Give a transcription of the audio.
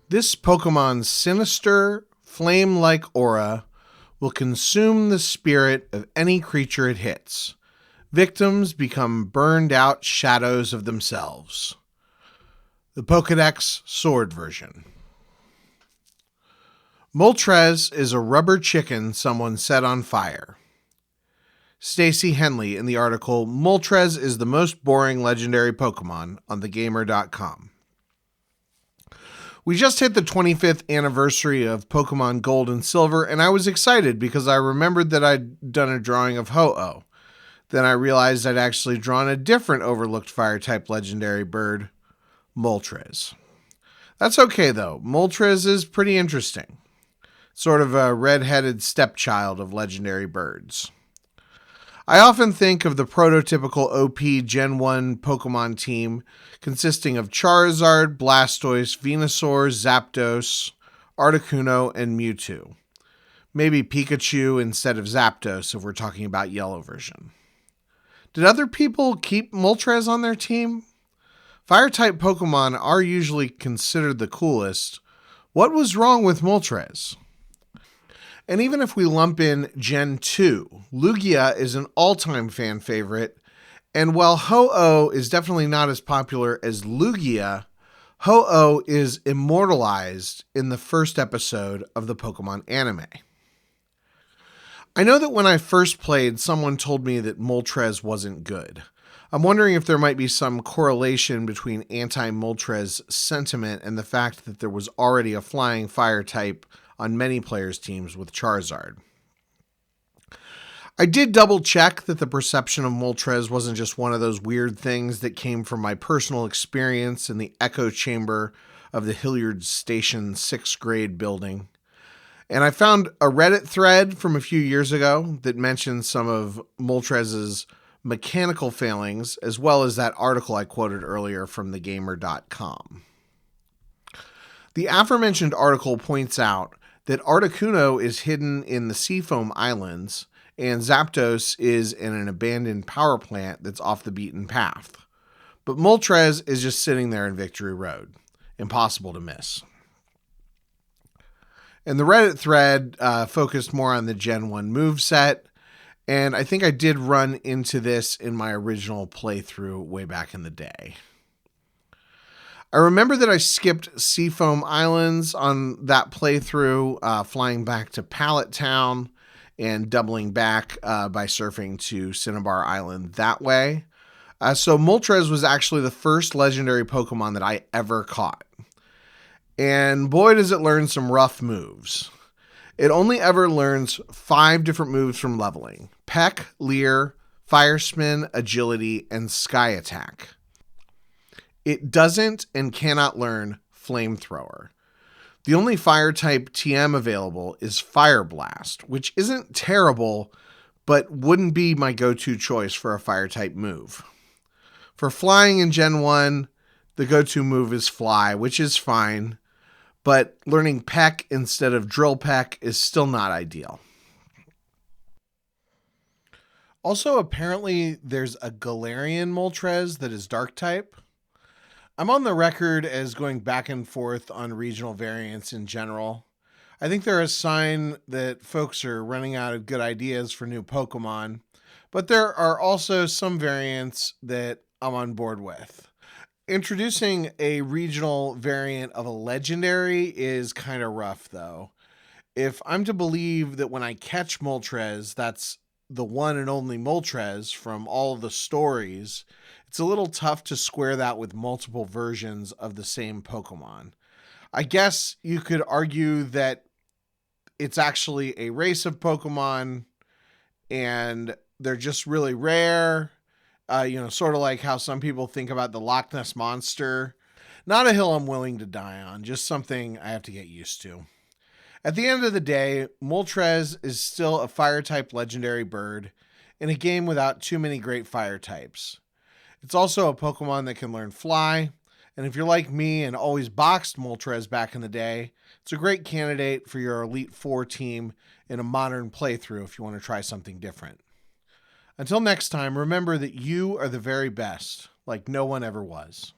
This Pokemon's sinister, flame-like aura will consume the spirit of any creature it hits. Victims become burned-out shadows of themselves. The Pokedex Sword version. Moltres is a rubber chicken someone set on fire. Stacy Henley in the article, Moltres is the most boring legendary Pokemon on thegamer.com. We just hit the 25th anniversary of Pokemon Gold and Silver, and I was excited because I remembered that I'd done a drawing of Ho-Oh. Then I realized I'd actually drawn a different overlooked fire-type legendary bird, Moltres. That's okay, though. Moltres is pretty interesting. Sort of a red-headed stepchild of legendary birds. I often think of the prototypical OP Gen 1 Pokemon team consisting of Charizard, Blastoise, Venusaur, Zapdos, Articuno, and Mewtwo. Maybe Pikachu instead of Zapdos if we're talking about Yellow version. Did other people keep Moltres on their team? Fire-type Pokemon are usually considered the coolest. What was wrong with Moltres? And even if we lump in Gen 2, Lugia is an all-time fan favorite, and while Ho-Oh is definitely not as popular as Lugia, Ho-Oh is immortalized in the first episode of the Pokemon anime. I know that when I first played, someone told me that Moltres wasn't good. I'm wondering if there might be some correlation between anti-Moltres sentiment and the fact that there was already a flying fire type on many players' teams with Charizard. I did double check that the perception of Moltres wasn't just one of those weird things that came from my personal experience in the echo chamber of the Hilliard Station 6th grade building. And I found a Reddit thread from a few years ago that mentioned some of Moltres' mechanical failings, as well as that article I quoted earlier from thegamer.com. The aforementioned article points out that Articuno is hidden in the Seafoam Islands, and Zapdos is in an abandoned power plant that's off the beaten path. But Moltres is just sitting there in Victory Road. Impossible to miss. And the Reddit thread focused more on the Gen 1 moveset, and I think I did run into this in my original playthrough way back in the day. I remember that I skipped Seafoam Islands on that playthrough, flying back to Pallet Town and doubling back by surfing to Cinnabar Island that way. So Moltres was actually the first legendary Pokemon that I ever caught. And boy, does it learn some rough moves. It only ever learns 5 different moves from leveling: Peck, Leer, Fire Spin, Agility, and Sky Attack. It doesn't and cannot learn Flamethrower. The only fire-type TM available is Fire Blast, which isn't terrible, but wouldn't be my go-to choice for a fire-type move. For flying in Gen 1, the go-to move is Fly, which is fine, but learning Peck instead of Drill Peck is still not ideal. Also, apparently, there's a Galarian Moltres that is Dark-type. I'm on the record as going back and forth on regional variants in general. I think they're a sign that folks are running out of good ideas for new Pokemon, but there are also some variants that I'm on board with. Introducing a regional variant of a legendary is kind of rough, though. If I'm to believe that when I catch Moltres, that's the one and only Moltres from all of the stories, it's a little tough to square that with multiple versions of the same Pokemon. I guess you could argue that it's actually a race of Pokemon and they're just really rare. Sort of like how some people think about the Loch Ness Monster. Not a hill I'm willing to die on, just something I have to get used to. At the end of the day, Moltres is still a fire-type legendary bird in a game without too many great fire types. It's also a Pokemon that can learn Fly, and if you're like me and always boxed Moltres back in the day, it's a great candidate for your Elite Four team in a modern playthrough if you want to try something different. Until next time, remember that you are the very best, like no one ever was.